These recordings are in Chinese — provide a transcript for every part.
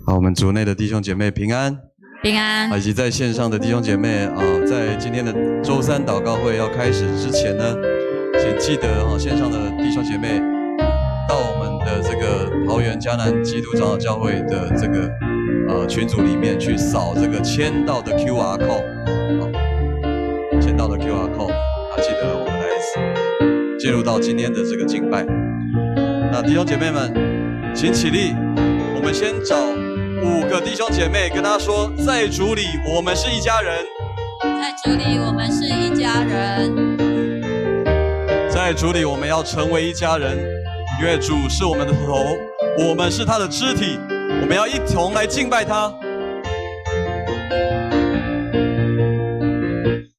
好，我们族内的弟兄姐妹平安，平安，以及在线上的弟兄姐妹在今天的周三祷告会要开始之前呢，请记得线上的弟兄姐妹到我们的这个桃园迦南基督长老教会的这个群组里面去扫这个签到的 QR code， 签到的 QR code， 记得我们来进入到今天的这个敬拜。那弟兄姐妹们，请起立，我们先找5个弟兄姐妹，跟他说，在主里我们是一家人，在主里我们是一家人，在主里我们要成为一家人，因为主是我们的头，我们是他的肢体，我们要一同来敬拜他。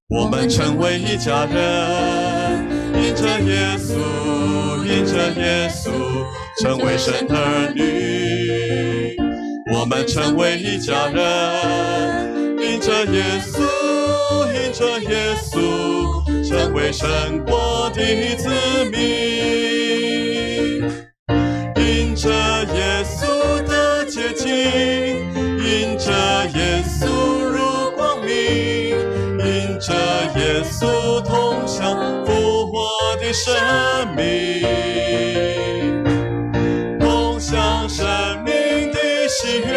我们成为一家人，因着耶稣，因着耶稣，成为神儿女。我们成为一家人，因着耶稣，因着耶稣，成为神国的子民。因着耶稣的洁净，因着耶稣入光明，因着耶稣同享复活的生命，同享生命的喜悦，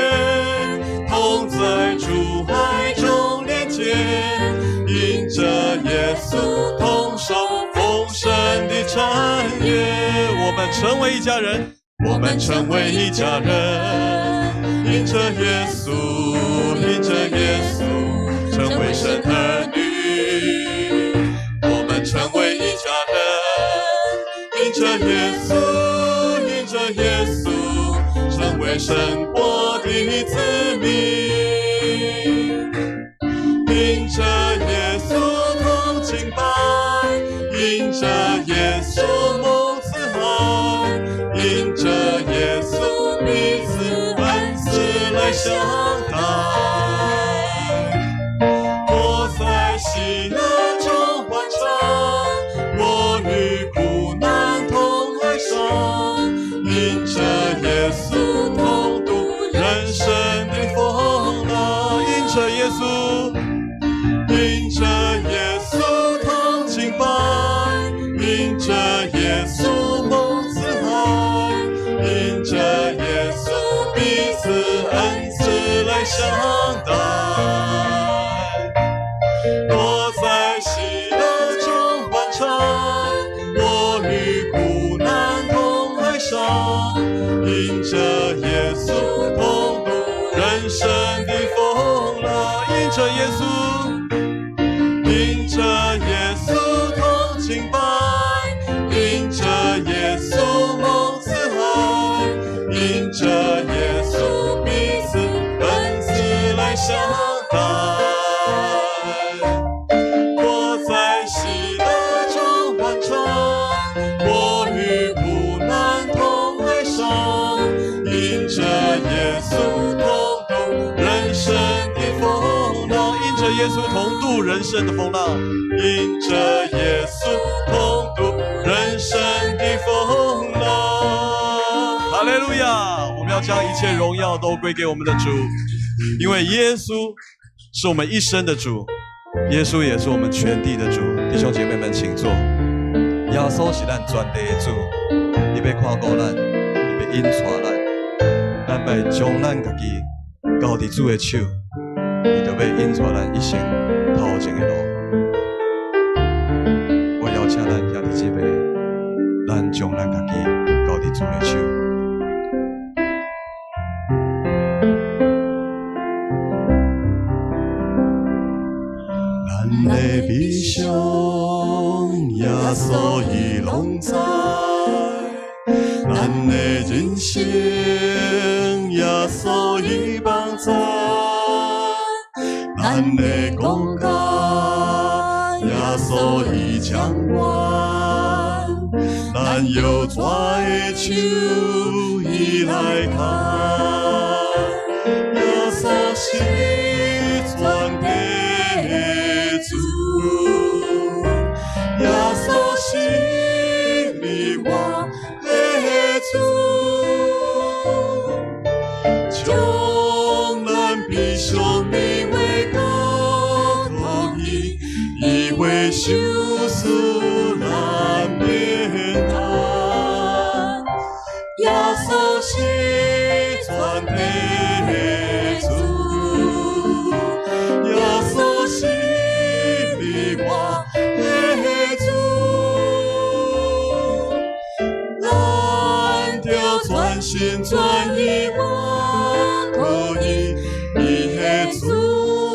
同在主爱中连结，因着耶稣同受丰盛的产业。我们成为一家人，我们成为一家人，因着耶稣，因着耶稣，成为神儿女。我们成为一家人，因着耶稣，因着耶稣，成为神国的子民。因着耶稣同敬拜，因着耶稣蒙慈爱，因着耶稣彼此恩赐来相待。我在喜乐中欢唱，我与苦难同哀伤，因着耶稣同度人生的风浪。因着耶稣，因着耶稣同敬拜，因着耶稣蒙慈爱，因着耶稣彼此恩赐来相待。我在喜乐中欢唱，我与苦难同哀伤，因着耶稣同度人生的风浪。因着耶稣，因着耶稣同敬拜，因着耶稣蒙慈爱，因着耶稣彼此恩赐来相待。我在喜乐中欢唱，我与苦难同哀伤，因着耶稣同度人生的风浪。因着耶稣同度人生的风浪，因着耶稣同度人生的风浪。哈利路亚！我们要将一切荣耀都归给我们的主，因为耶稣是我们一生的主，耶稣也是我们全地的主。弟兄姐妹们，请坐。耶稣是咱全地的主，你要看顾咱，你要引带咱，咱要将咱家己交伫主的手，伊就要引带咱一生头前的路。我邀请咱兄弟姐妹，咱将咱家己交伫主的手。咱的理想，耶稣伊拢知；咱的人生，耶稣伊帮助；咱的国家，耶稣伊掌管；咱有抓的手，伊来看。耶稣是全地。耶稣是你我的主，就生命为高投以，以为羞死难免难。耶稣是全地主，耶稣是你我的主，咱就全心全意我可以，你的主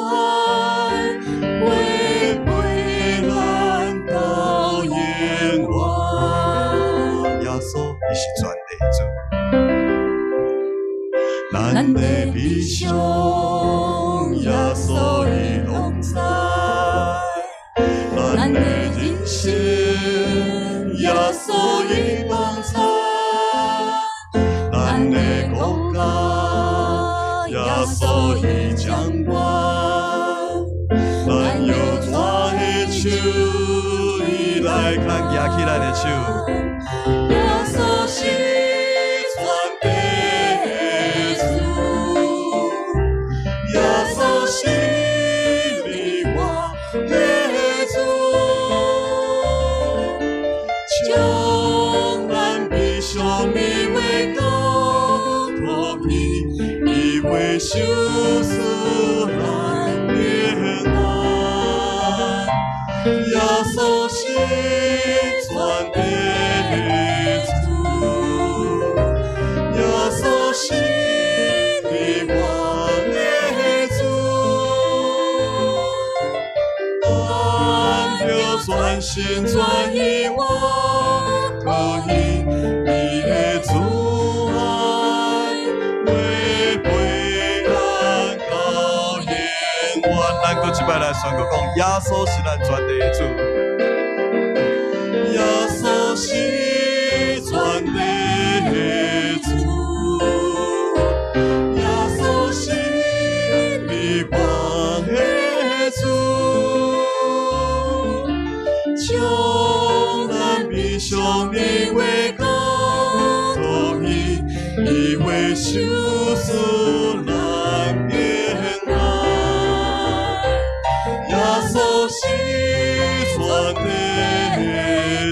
爱为陪咱到永远。耶稣伊是全地主。咱的悲伤，耶稣已拢知；咱的人生，耶稣已拢知；咱的国家，耶稣已掌管。咱有抓的手，伊来看举起来的手，耶稣是。羞死难免难，耶稣是全地主，耶稣是你我的主，咱就全心全意我可以，你的主。咱搁一摆来宣告讲，耶稣是咱全地的主，耶稣是全地的主，耶稣是你我的主，将咱悲伤的为高投以，以为羞死难免。耶稣是全地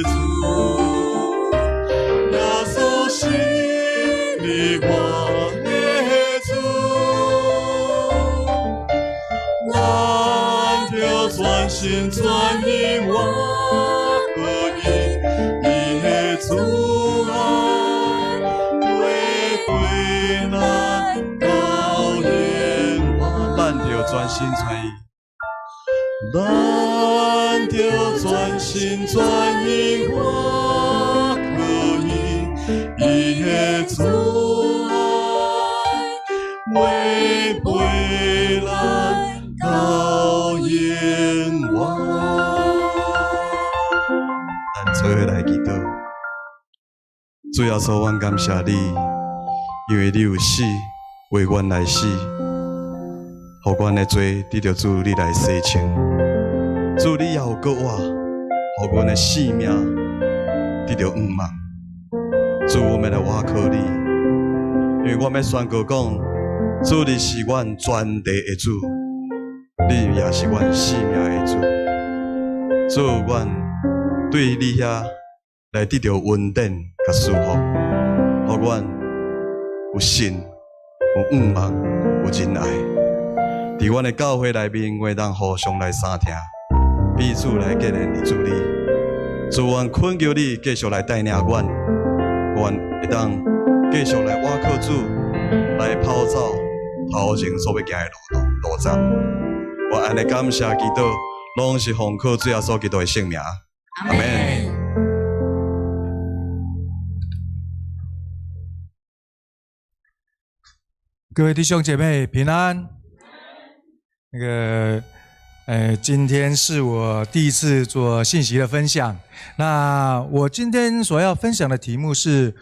主，耶稣是你我的主，咱就全心全意我可以，你的主爱会对咱到永远，咱就全心全意。咱就全心全意我可以，伊的主爱会陪咱到永远。咱做伙来祈祷，主耶稣，阮感谢你，因为你有死为阮来死，互阮的罪得到主你来洗清。主，你也有搁我，互阮的性命得到圆满。主，我们来倚靠你，因为我们宣告讲，主你是阮全地的主，你也是阮性命的主。主，阮对你遐来得到稳定甲舒服，互阮有信、有圆满、有仁爱。伫阮的教会内面，我当互相来相听。彼此来结连伫主你，主愿恳求你继续来带领阮，愿会当继续来倚靠主，来跑走头前所要行的路障。我安尼感谢祈祷，拢是奉靠主耶稣基督的圣名。阿门。各位弟兄姐妹平安。今天是我第一次做信息的分享。那我今天所要分享的题目是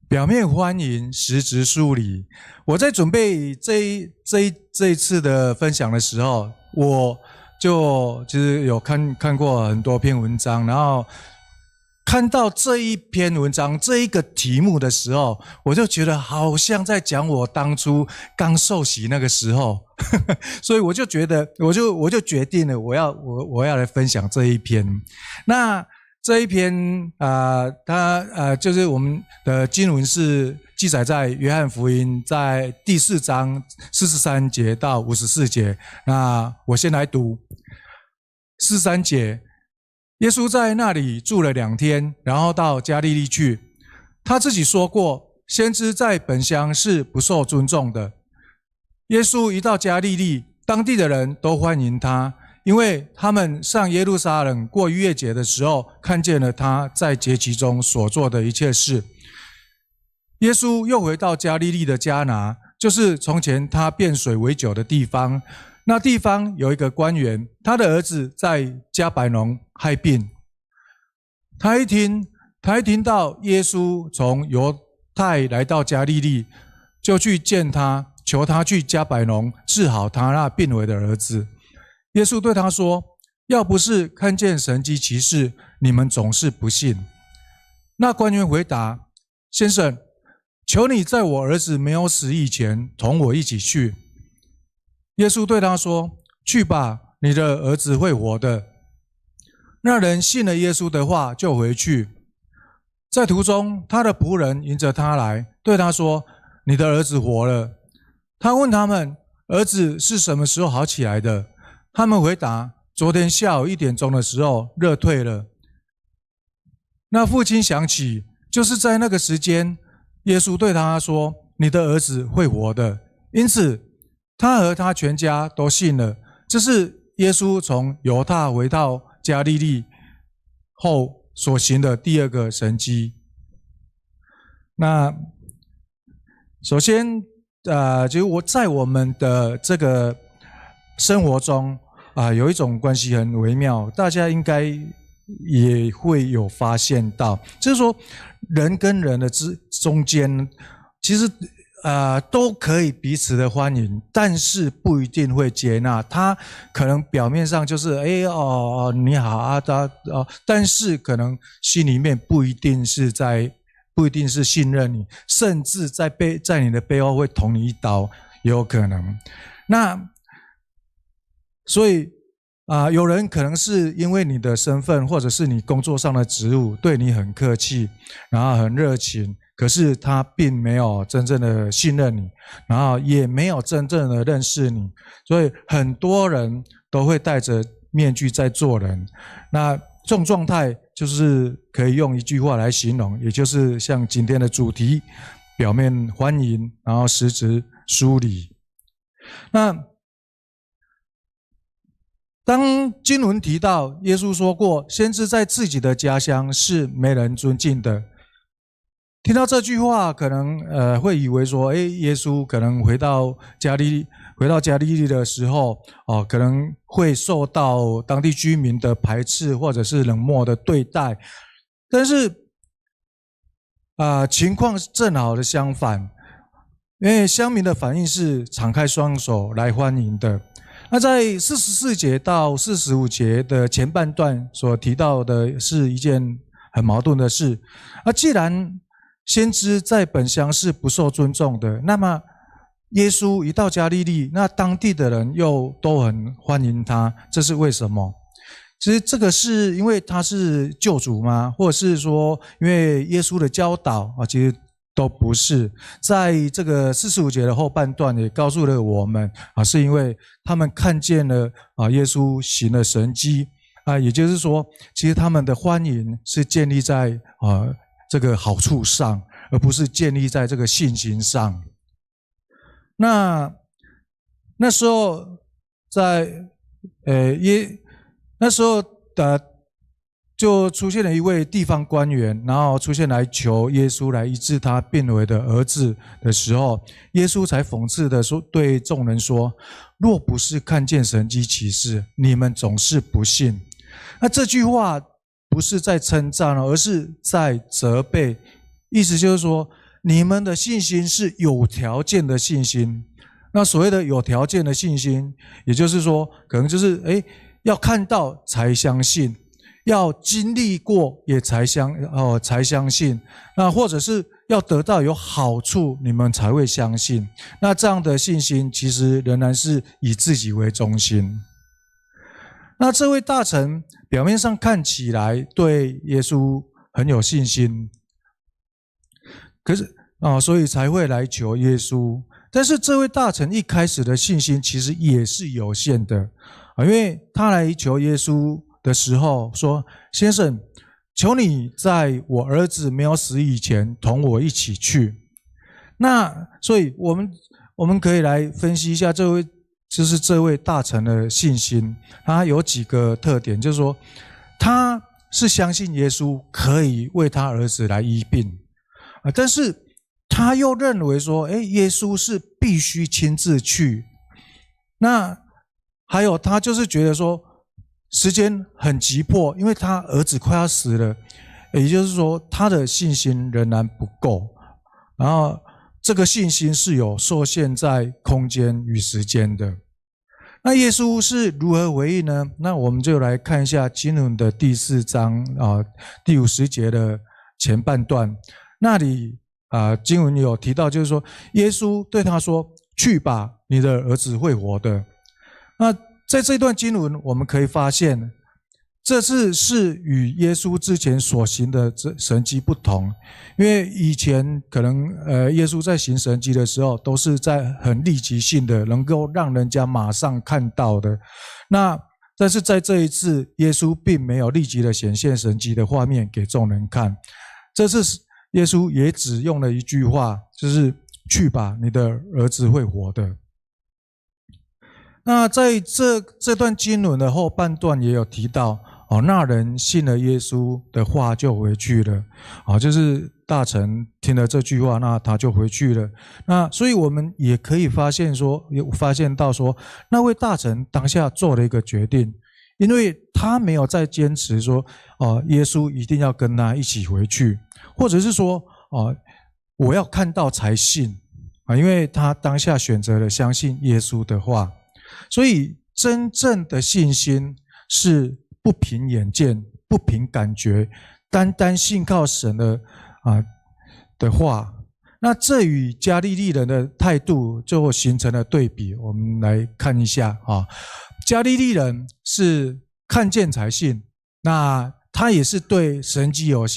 表面欢迎，实质疏离。我在准备这一次的分享的时候，我就其实有看过很多篇文章，然后看到这一篇文章这一个题目的时候，我就觉得好像在讲我当初刚受洗那个时候，所以我就觉得，我就决定了，我要来分享这一篇。那这一篇就是我们的经文是记载在约翰福音在第4章43节到54节。那我先来读43节。耶稣在那里住了2天，然后到加利利去。他自己说过，先知在本乡是不受尊重的。耶稣一到加利利，当地的人都欢迎他，因为他们上耶路撒冷过逾越节的时候，看见了他在节期中所做的一切事。耶稣又回到加利利的迦拿，就是从前他变水为酒的地方。那地方有一个官员，他的儿子在迦百农害病。他一听到耶稣从犹太来到加利利，就去见他，求他去迦百农治好他那病危的儿子。耶稣对他说：要不是看见神迹奇事，你们总是不信。那官员回答：先生，求你在我儿子没有死以前同我一起去。耶稣对他说：去吧，你的儿子会活的。那人信了耶稣的话，就回去。在途中，他的仆人迎着他来，对他说：你的儿子活了。他问他们：儿子是什么时候好起来的？他们回答：昨天下午1点钟的时候，热退了。那父亲想起，就是在那个时间，耶稣对他说：你的儿子会活的。因此他和他全家都信了。这是耶稣从犹太回到加利利后所行的第2个神迹。那首先就是我们的这个生活中有一种关系很微妙，大家应该也会有发现到，就是说人跟人的中间其实都可以彼此的欢迎，但是不一定会接纳。他可能表面上就是你好但是可能心里面不一定是信任你，甚至在你的背后会捅你一刀，也有可能。那所以有人可能是因为你的身份，或者是你工作上的职务，对你很客气，然后很热情。可是他并没有真正的信任你，然后也没有真正的认识你，所以很多人都会戴着面具在做人。那这种状态就是可以用一句话来形容，也就是像今天的主题：表面欢迎，然后实质疏离。那当经文提到耶稣说过，先知在自己的家乡是没人尊敬的。听到这句话，可能会以为说，耶稣可能回到加利利的时候，可能会受到当地居民的排斥或者是冷漠的对待。但是情况正好的相反，因为乡民的反应是敞开双手来欢迎的。那在44节到45节的前半段所提到的是一件很矛盾的事。既然先知在本乡是不受尊重的，那么耶稣一到加利利，那当地的人又都很欢迎他，这是为什么？其实这个是因为他是救主吗？或者是说因为耶稣的教导其实都不是。在这个45节的后半段也告诉了我们是因为他们看见了耶稣行了神迹也就是说，其实他们的欢迎是建立在这个好处上，而不是建立在这个信心上。那时候那时候就出现了一位地方官员，然后出现来求耶稣来医治他病危的儿子的时候，耶稣才讽刺的说，对众人说：若不是看见神迹奇事，你们总是不信。那这句话不是在称赞，而是在责备。意思就是说，你们的信心是有条件的信心。那所谓的有条件的信心，也就是说，可能就是要看到才相信，要经历过也才相信，那或者是要得到有好处，你们才会相信。那这样的信心其实仍然是以自己为中心。那这位大臣表面上看起来对耶稣很有信心，可是所以才会来求耶稣。但是这位大臣一开始的信心其实也是有限的，因为他来求耶稣的时候说：“先生，求你在我儿子没有死以前同我一起去。”那所以我们可以来分析一下这位大臣的信心，他有几个特点，就是说他是相信耶稣可以为他儿子来医病，但是他又认为说，耶稣是必须亲自去。那还有他就是觉得说时间很急迫，因为他儿子快要死了，也就是说他的信心仍然不够，然后这个信心是有受限在空间与时间的。那耶稣是如何回应呢？那我们就来看一下经文的第4章第50节的前半段，那里经文有提到，就是说耶稣对他说：“去吧，你的儿子会活的。”那在这段经文我们可以发现，这次是与耶稣之前所行的神迹不同，因为以前可能耶稣在行神迹的时候都是在很立即性的，能够让人家马上看到的。但是在这一次，耶稣并没有立即的显现神迹的画面给众人看，这次耶稣也只用了一句话，就是“去吧，你的儿子会活的”。那在这段经文的后半段也有提到，那人信了耶稣的话就回去了，就是大臣听了这句话，那他就回去了。那所以我们也可以发现到说，那位大臣当下做了一个决定，因为他没有再坚持说，耶稣一定要跟他一起回去，或者是说，我要看到才信，因为他当下选择了相信耶稣的话。所以真正的信心是不凭眼见，不凭感觉，单单信靠神的话。那这与加利利人的态度就形成了对比。我们来看一下加利利人是看见才信，那他也是对神迹有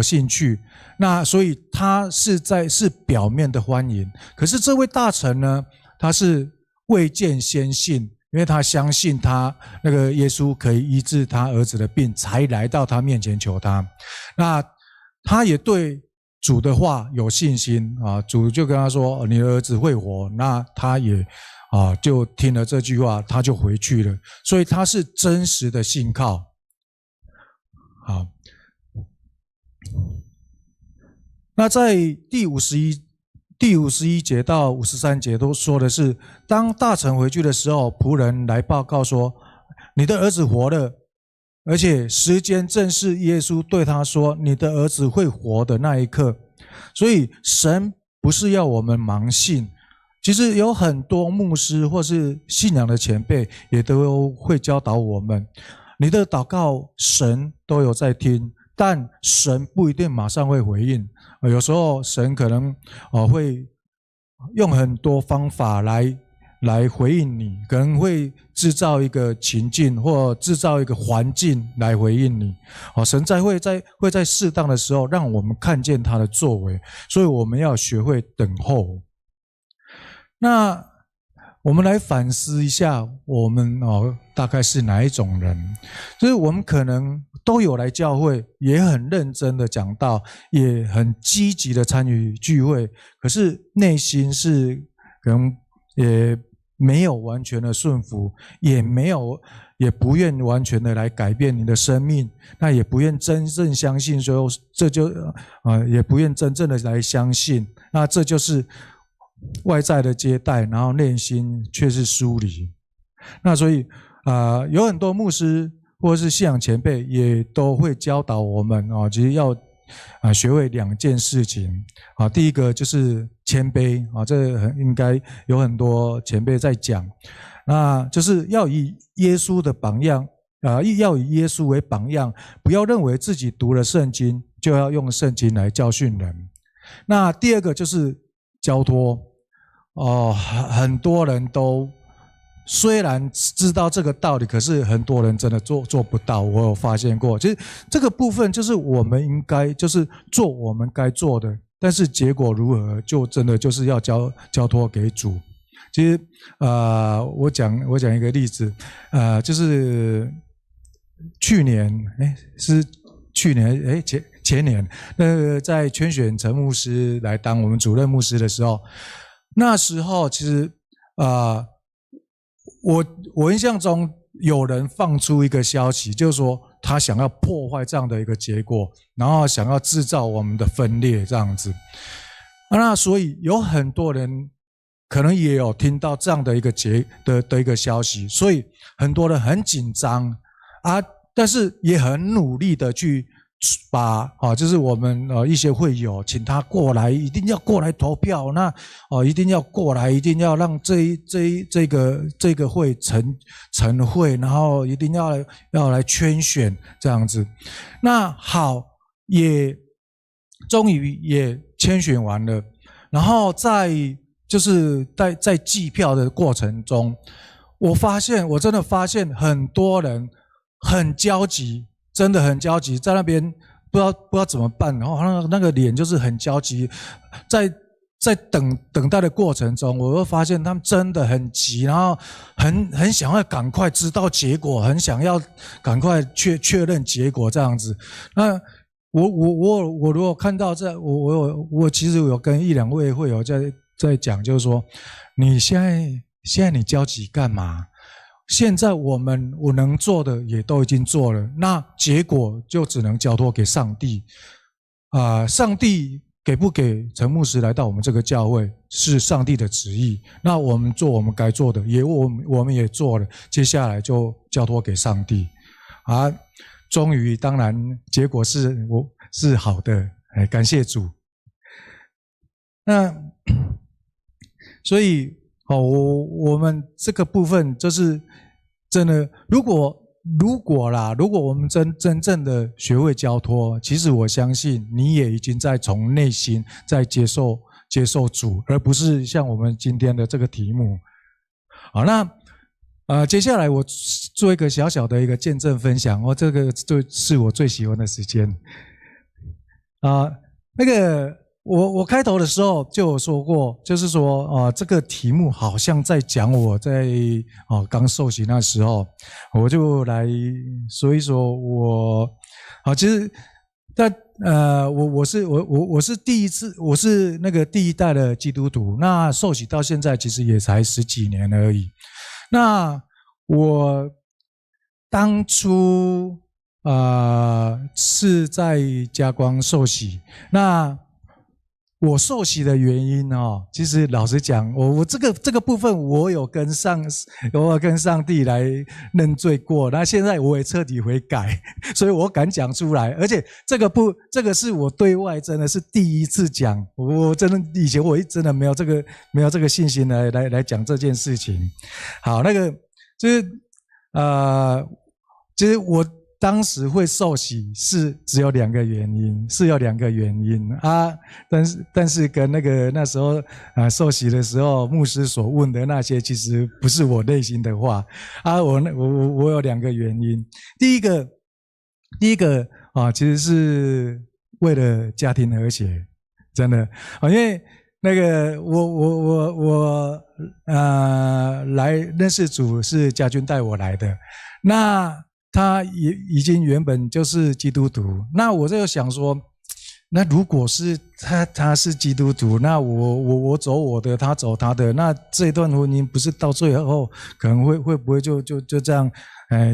兴趣，那所以他是表面的欢迎。可是这位大臣呢，他是未见先信，因为他相信他那个耶稣可以医治他儿子的病，才来到他面前求他。那他也对主的话有信心主就跟他说：“你的儿子会活。”那他也就听了这句话，他就回去了。所以他是真实的信靠。好，那在第51节到53节都说的是，当大臣回去的时候，仆人来报告说：“你的儿子活了。”而且时间正是耶稣对他说：“你的儿子会活的”那一刻。所以神不是要我们盲信，其实有很多牧师或是信仰的前辈也都会教导我们，你的祷告神都有在听，但神不一定马上会回应。有时候神可能会用很多方法来回应你，可能会制造一个情境或制造一个环境来回应你。神会在适当的时候让我们看见他的作为，所以我们要学会等候。那我们来反思一下，我们大概是哪一种人？就是我们可能都有来教会，也很认真的讲道，也很积极的参与聚会，可是内心是可能也没有完全的顺服，也不愿完全的来改变你的生命，那也不愿真正相信说也不愿真正的来相信，那这就是外在的接待，然后内心却是疏离。那所以有很多牧师或是信仰前辈也都会教导我们其实要学会2件事情第一个就是谦卑这应该有很多前辈在讲，那就是要以耶稣的榜样要以耶稣为榜样，不要认为自己读了圣经就要用圣经来教训人。那第二个就是交托很多人都虽然知道这个道理，可是很多人真的做不到。我有发现过，其实这个部分就是我们应该就是做我们该做的，但是结果如何，就真的就是要交托给主。其实我讲一个例子，就是去年前年，那个在圈选陈牧师来当我们主任牧师的时候，那时候其实我印象中有人放出一个消息，就是说他想要破坏这样的一个结果，然后想要制造我们的分裂这样子。那所以有很多人可能也有听到这样的一个一个消息，所以很多人很紧张但是也很努力的去把就是我们一些会友请他过来，一定要过来投票，那一定要过来，一定要让这个会成会，然后一定要来圈选这样子。那好，也终于也圈选完了，然后在计票的过程中，我真的发现很多人很焦急，真的很焦急，在那边不知道怎么办，然后那个脸就是很焦急，在等待的过程中，我会发现他们真的很急，然后很想要赶快知道结果，很想要赶快确认结果这样子。那我如果看到我其实有跟一两位会友在讲，就是说你现在你焦急干嘛？现在我能做的也都已经做了，那结果就只能交托给上帝。上帝给不给陈牧师来到我们这个教会是上帝的旨意，那我们做我们该做的，我们也做了，接下来就交托给上帝。终于当然结果是好的，感谢主。那所以我们这个部分就是真的，如果我们真正的学会交托，其实我相信你也已经在从内心在接受主，而不是像我们今天的这个题目。好，那接下来我做一个小小的一个见证分享，这个是我最喜欢的时间。那个我开头的时候就有说过，就是说这个题目好像在讲我在刚受洗那时候，我就来说一说其实我是第一次，我是那个第一代的基督徒，那受洗到现在其实也才10几年而已。那我当初是在嘉光受洗，那我受洗的原因其实老实讲，我这个部分我有跟上帝来认罪过，那现在我也彻底悔改，所以我敢讲出来，而且这个是我对外真的是第一次讲，我真的以前我真的没有这个信心来讲这件事情。好，那个就是其实我当时会受洗是只有2个原因，但是跟那时候受洗的时候牧师所问的那些，其实不是我内心的话我有2个原因。第一个其实是为了家庭和谐，真的因为那个我来认识主是家军带我来的，那他也已经原本就是基督徒，那我就想说，那如果是他是基督徒，那我走我的，他走他的，那这段婚姻不是到最后可能会不会就这样，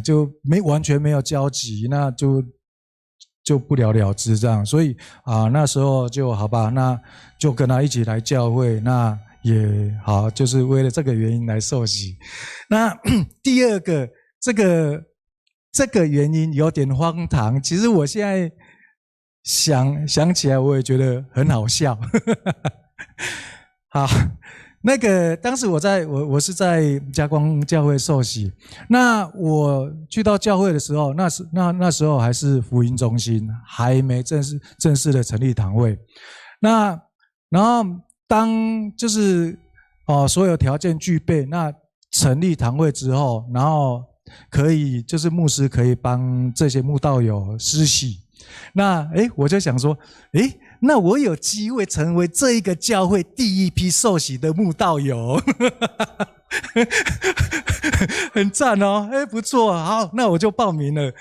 就完全没有交集，那就不了了之这样。所以那时候就好吧，那就跟他一起来教会，那也好，就是为了这个原因来受洗。那第二个这个原因有点荒唐，其实我现在想起来我也觉得很好笑。好，当时我是在嘉光教会受洗，那我去到教会的时候，那时候还是福音中心，还没正式的成立堂会。那然后当就是所有条件具备，那成立堂会之后，然后可以就是牧师可以帮这些慕道友施洗。那我就想说，那我有机会成为这一个教会第一批受洗的慕道友，很赞哦，不错，好，那我就报名了，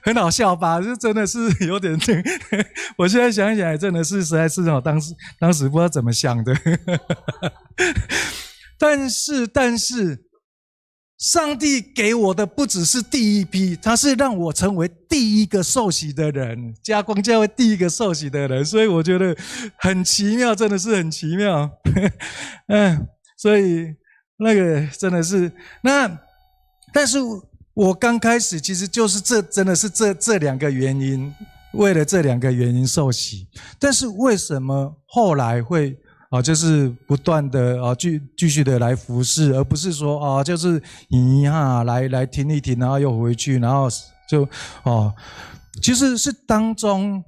很好笑吧？这真的是有点，我现在想起来真的是实在是当时不知道怎么想的，但是。上帝给我的不只是第一批，他是让我成为第一个受洗的人，嘉光教会第一个受洗的人，所以我觉得很奇妙，真的是很奇妙。所以那个真的是但是我刚开始其实就是真的是这两个原因，为了这两个原因受洗。但是为什么后来会就是不断的继续的来服侍，而不是说就是来听一听，然后又回去，然后就其实是当中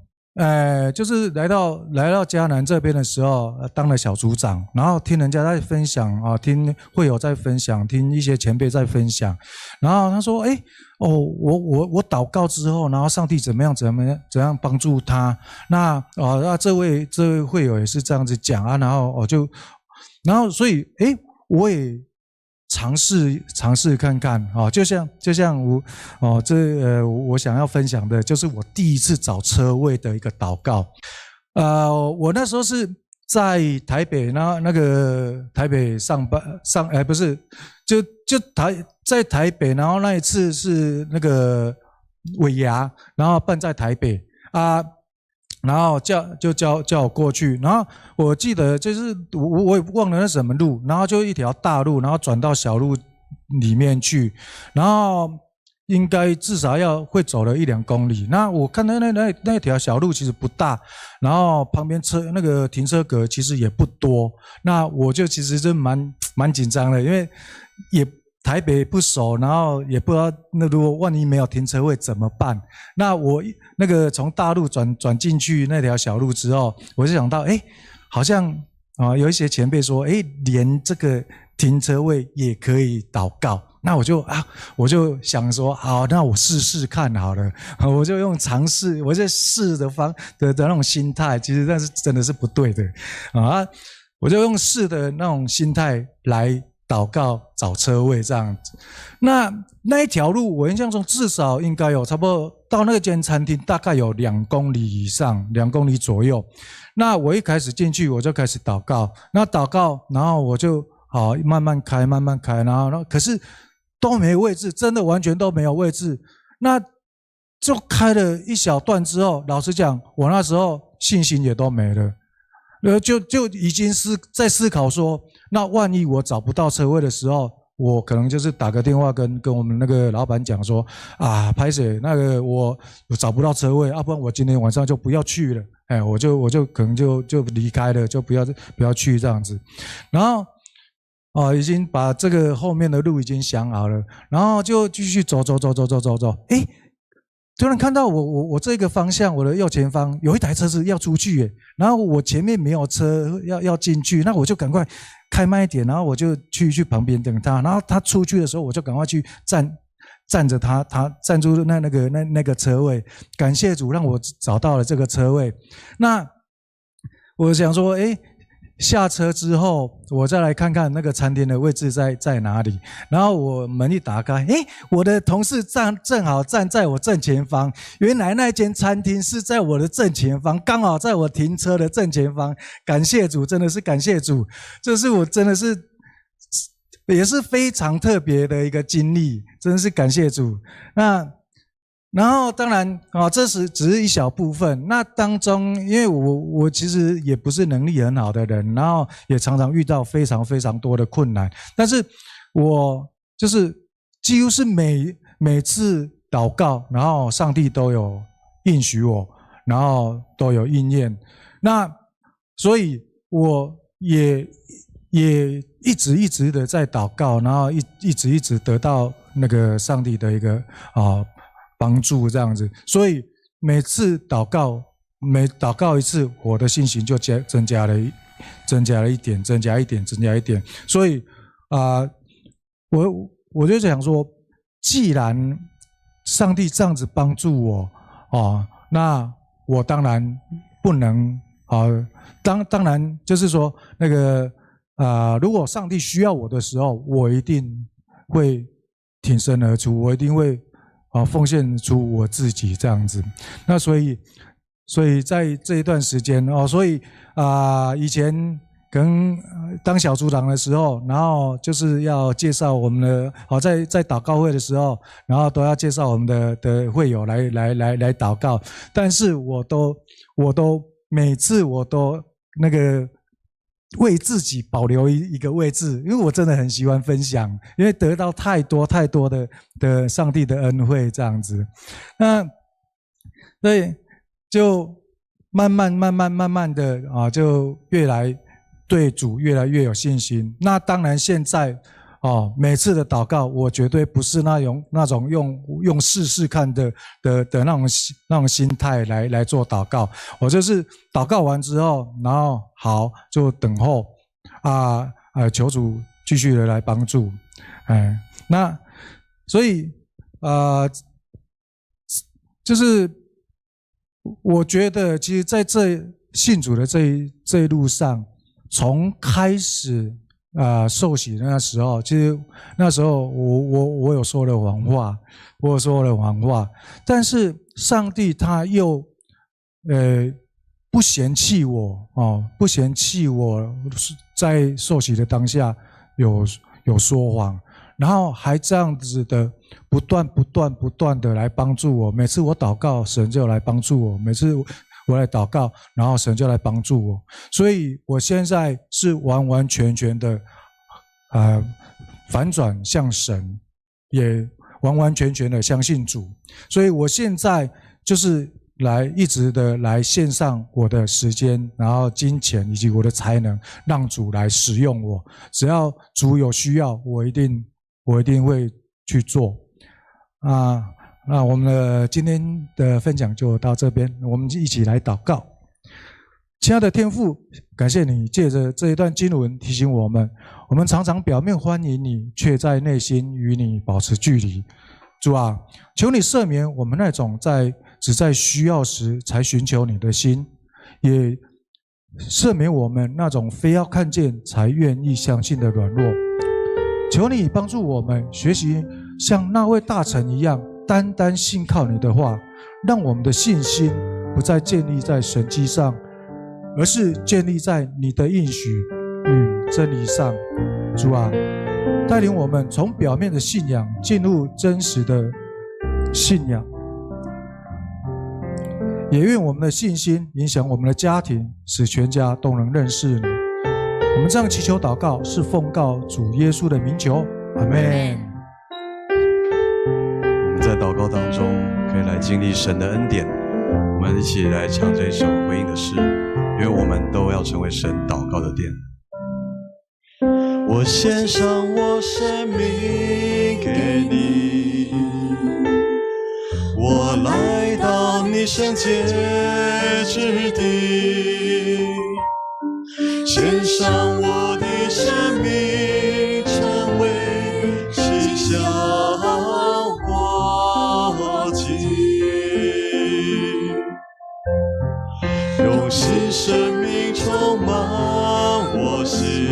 就是来到迦南这边的时候，当了小组长，然后听人家在分享听会友在分享，听一些前辈在分享，然后他说我祷告之后，然后上帝怎样帮助他，那这位会友也是这样子讲然后所以我也尝试看看就像我想要分享的，就是我第一次找车位的一个祷告。我那时候是在台北，那个台北不是在台北，然后那一次是那个尾牙，然后办在台北然后叫我过去，然后我记得就是我也忘了那什么路，然后就一条大路，然后转到小路里面去，然后应该至少会走了1-2公里。那我看到那条小路其实不大，然后旁边那个停车格其实也不多，那我就其实是蛮紧张的，因为也台北不熟，然后也不知道那如果万一没有停车位怎么办？那我那个从大路转进去那条小路之后，我就想到，好像有一些前辈说，连这个停车位也可以祷告。那我就想说，好，那我试试看好了，我就用尝试，我就试的那种心态，其实那是真的是不对的我就用试的那种心态来祷告找车位这样子。那一条路我印象中至少应该有差不多到那间餐厅大概有2公里以上，2公里左右。那我一开始进去我就开始祷告，那祷告然后我就慢慢开，然后可是都没位置，真的完全都没有位置。那就开了一小段之后，老实讲我那时候信心也都没了，就已经在思考说，那万一我找不到车位的时候，我可能就是打个电话跟我们那个老板讲说拍摄那个我找不到车位不然我今天晚上就不要去了，我就可能就离开了，就不要去这样子。然后已经把这个后面的路已经想好了，然后就继续走，突然看到我这个方向，我的右前方有一台车子要出去然后我前面没有车要进去，那我就赶快开慢一点，然后我就去旁边等他，然后他出去的时候我就赶快去站着他站住那个车位，感谢主让我找到了这个车位。那我想说下车之后我再来看看那个餐厅的位置在哪里，然后我门一打开我的同事正好站在我正前方，原来那间餐厅是在我的正前方，刚好在我停车的正前方，感谢主，真的是感谢主，这是我真的是也是非常特别的一个经历，真的是感谢主。然后当然这只是一小部分，那当中因为我其实也不是能力很好的人，然后也常常遇到非常非常多的困难，但是我就是几乎是每次祷告，然后上帝都有应许我，然后都有应验。那所以我也一直的在祷告，然后一直得到那个上帝的一个帮助这样子，所以每次祷告一次，我的信心就增加了一点，所以我就想说，既然上帝这样子帮助我那我当然不能当然就是说那个如果上帝需要我的时候，我一定会挺身而出，我一定会奉献出我自己这样子。那所以在这一段时间所以以前跟当小组长的时候，然后就是要介绍我们的在祷告会的时候，然后都要介绍我们的会友来祷告，但是我都每次我都那个为自己保留一个位置，因为我真的很喜欢分享，因为得到太多的上帝的恩惠这样子。那对，就慢慢的就越来对主越来越有信心。那当然现在每次的祷告，我绝对不是那种用试看的那种心态来做祷告。我就是祷告完之后，然后好就等候求主继续的来帮助。那所以就是我觉得，其实在信主的这一路上，从开始受洗的那时候，其实那时候我有说了谎话，但是上帝他又不嫌弃我在受洗的当下有说谎，然后还这样子的不断的来帮助我。每次我祷告，神就来帮助我；每次我来祷告，然后神就来帮助我。所以我现在是完全的反转向神，也完全的相信主。所以我现在就是一直的来献上我的时间，然后金钱以及我的才能，让主来使用我。只要主有需要，我一定会去做。那我们的今天的分享就到这边，我们一起来祷告。亲爱的天父，感谢你借着这一段经文提醒我们常常表面欢迎你，却在内心与你保持距离。主啊，求你赦免我们那种只在需要时才寻求你的心，也赦免我们那种非要看见才愿意相信的软弱。求你帮助我们学习像那位大臣一样，单单信靠你的话，让我们的信心不再建立在神迹上，而是建立在你的应许与真理上。主啊，带领我们从表面的信仰进入真实的信仰，也愿我们的信心影响我们的家庭，使全家都能认识你。我们这样祈求祷告，是奉告主耶稣的名求，阿们。我们在祷告当中可以来经历神的恩典，我们一起来唱这一首回应的诗，因为我们都要成为神祷告的殿。我献上我生命给你，我来到你圣洁之地，献上我的生命，成为馨香火祭，用新生命充满我心，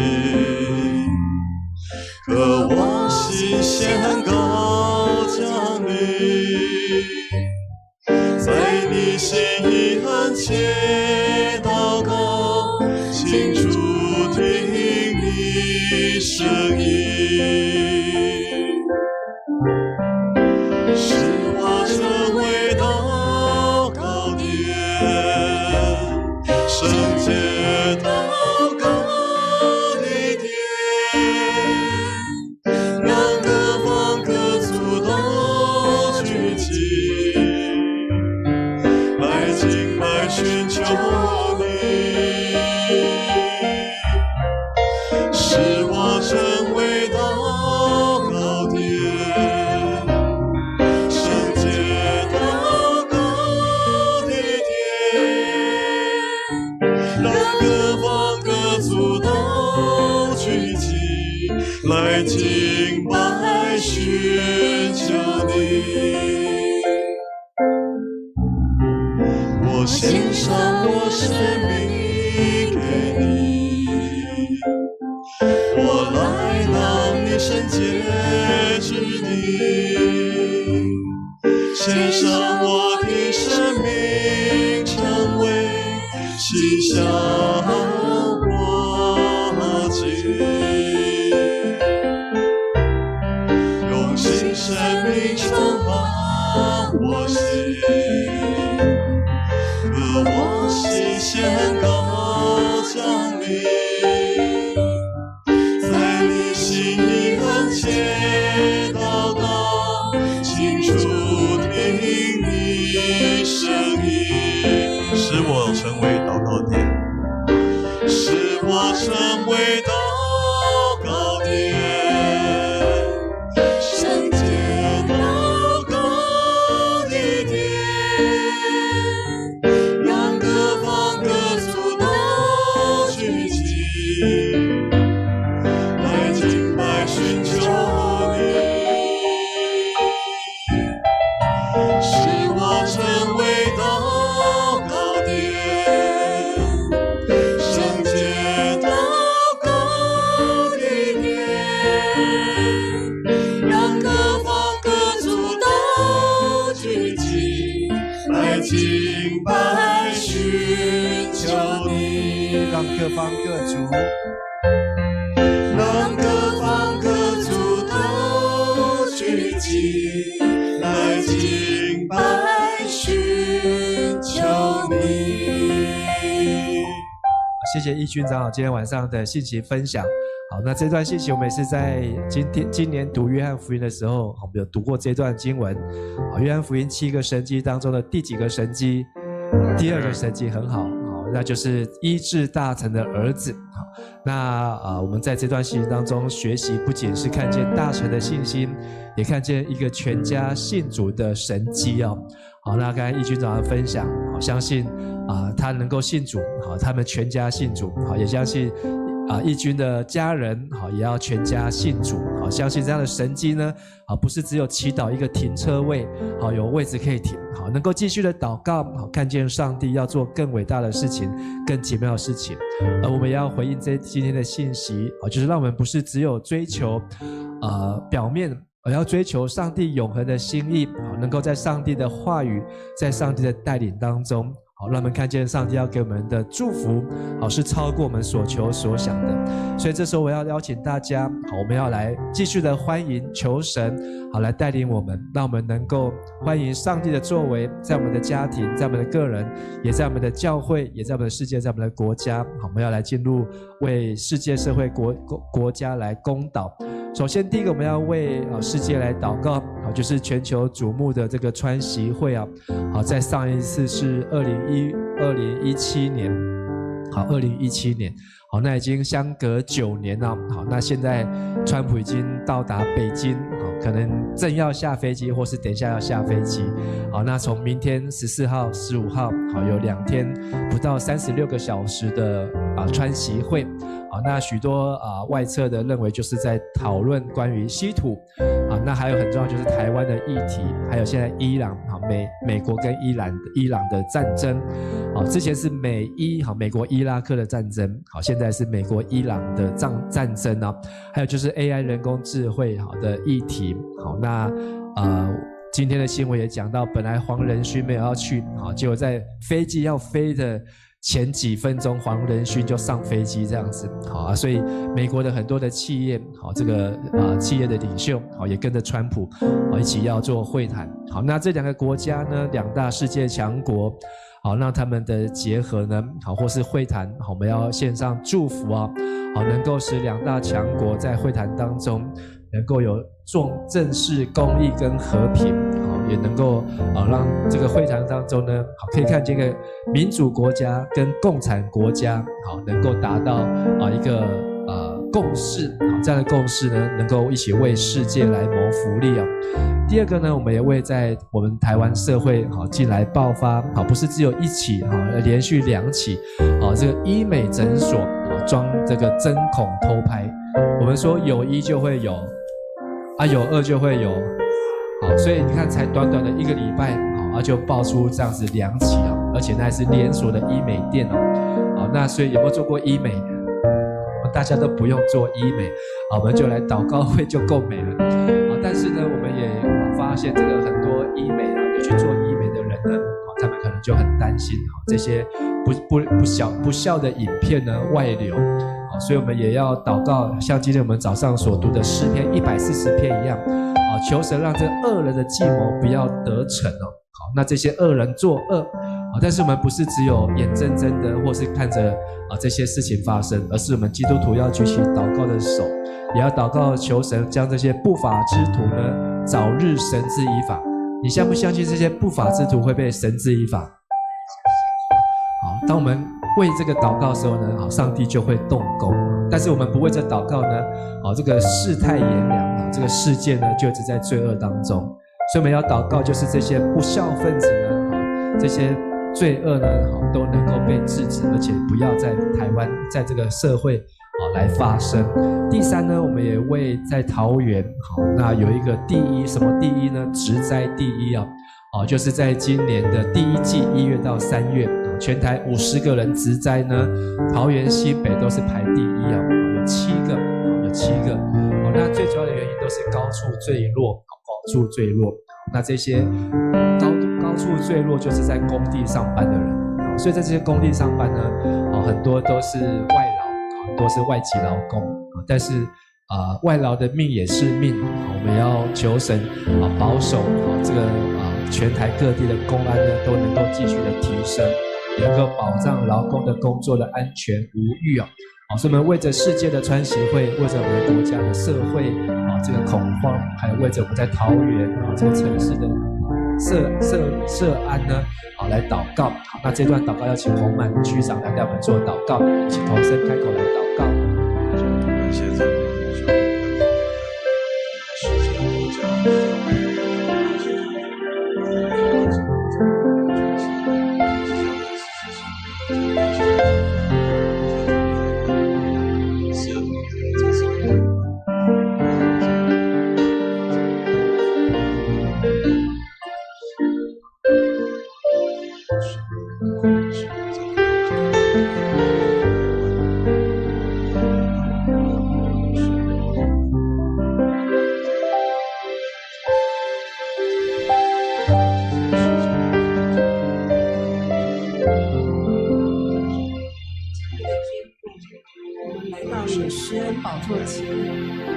渴望新鲜高降临，在你心意恩切祷告，清楚听你声音，使我成为祷告殿，圣洁祷告的殿，让各方各族都聚集，来敬拜寻求你。来敬拜寻求你。我献上我生命给你，我来到你圣洁之地，献上我的生命，成为馨香我祭，用新生命充满我心，渴望新鲜高降临，在你心恩前祷告，清楚听你声音，使我成为祷告点，使我成为祷告点，圣洁祷告的点，让各方各族都聚集，来敬拜寻求你，使我成为祷告点，圣洁祷告的点，让各方各族都聚集，来敬拜寻求你，让各方各族让各方各族都聚集，来敬拜寻求你。谢谢义军长老今天晚上的信息分享。好，那这段信息我们也是在今年读约翰福音的时候，我们有读过这段经文。好，约翰福音7个神迹当中的第几个神迹？第2个神迹很好，那就是医治大臣的儿子。好，那我们在这段信息当中学习，不仅是看见大臣的信心，也看见一个全家信主的神迹哦。好，那刚才义军长的分享，好，相信他能够信主，好，他们全家信主，好，也相信义军的家人，好，也要全家信主，好，相信这样的神迹呢，不是只有祈祷一个停车位，好，有位置可以停，好，能够继续的祷告，好，看见上帝要做更伟大的事情，更奇妙的事情，而我们要回应今天的信息，好，就是让我们不是只有追求表面，而要追求上帝永恒的心意，好，能够在上帝的话语，在上帝的带领当中，好，让我们看见上帝要给我们的祝福，好，是超过我们所求所想的。所以这时候我要邀请大家，好，我们要来继续的欢迎求神，好，来带领我们，让我们能够欢迎上帝的作为，在我们的家庭，在我们的个人，也在我们的教会，也在我们的世界，在我们的国家。好，我们要来进入为世界社会国家来公祷。首先第一个我们要为世界来祷告，好，就是全球瞩目的这个川习会啊，好，在上一次是2017年，好，2017年，好，那已经相隔9年了，好，那现在川普已经到达北京，好，可能正要下飞机，或是等一下要下飞机，好，那从明天14号、15号，好，有2天不到36个小时的川习会，好，那许多外侧的认为就是在讨论关于稀土，那还有很重要就是台湾的议题，还有现在伊朗，美国跟伊朗的战争，好，之前是美国伊拉克的战争，好，现在是美国伊朗的战争啊，还有就是 AI 人工智慧好的议题，好，那今天的新闻也讲到，本来黄仁勋没有要去，好，结果在飞机要飞的前几分钟，黄仁勋就上飞机这样子，好，所以美国的很多的企业，好，这个企业的领袖，好，也跟着川普，好，一起要做会谈，好，那这2个国家呢，2大世界强国，好，让他们的结合呢，好，或是会谈，好，我们要献上祝福啊，好，能够使2大强国在会谈当中能够有正视公义跟和平，好，也能够让这个会谈当中呢，好，可以看见一个民主国家跟共产国家，好，能够达到一个共识，好，这样的共识呢，能够一起为世界来谋福利啊。第2个呢，我们也为在我们台湾社会好近来爆发，好，不是只有1起，好，连续2起，好，这个医美诊所装这个针孔偷拍。我们说有一就会有，有二就会有，好，所以你看才短短的1个礼拜，好，就爆出这样子2起啊，而且那还是连锁的医美店哦，好，那所以有没有做过医美？我们大家都不用做医美，好，我们就来祷告会就够美了，好，但是呢，我们也发现这个很多医美有去做医美的人呢，他们可能就很担心，这些不孝的影片呢外流，所以我们也要祷告，像今天我们早上所读的诗篇140篇一样，求神让这恶人的计谋不要得逞哦。好，那这些恶人作恶，但是我们不是只有眼睁睁的，或是看着这些事情发生，而是我们基督徒要举起祷告的手，也要祷告求神将这些不法之徒呢早日绳之以法。你相不相信这些不法之徒会被绳之以法？好，当我们为这个祷告的时候呢，好，上帝就会动工。但是我们不为这祷告呢，好，这个世态炎凉，这个世界呢就一直在罪恶当中。所以我们要祷告，就是这些不孝分子呢，这些罪恶呢，都能够被制止，而且不要在台湾，在这个社会来发生。第三呢，我们也为在桃园，那有一个第一，什么第一呢？职灾第一啊，就是在今年的第1季1月到3月，全台50个人职灾呢，桃园西北都是排第一啊，有7个，那最主要的原因都是高处坠落。那这些高处坠落就是在工地上班的人，所以在这些工地上班呢，很多都是外劳，很多是外籍劳工，但是外劳的命也是命，我们要求神保守这个全台各地的公安呢都能够继续的提升，能够保障劳工的工作的安全无虞啊。所以我们为着世界的穿洗会，为着我们的国家的社会这个恐慌，还有为着我们在桃园这个城市的社安呢来祷告。好，那这段祷告要请洪满区长来带我们做祷告，请同声开口来祷告。感谢主，世界国家。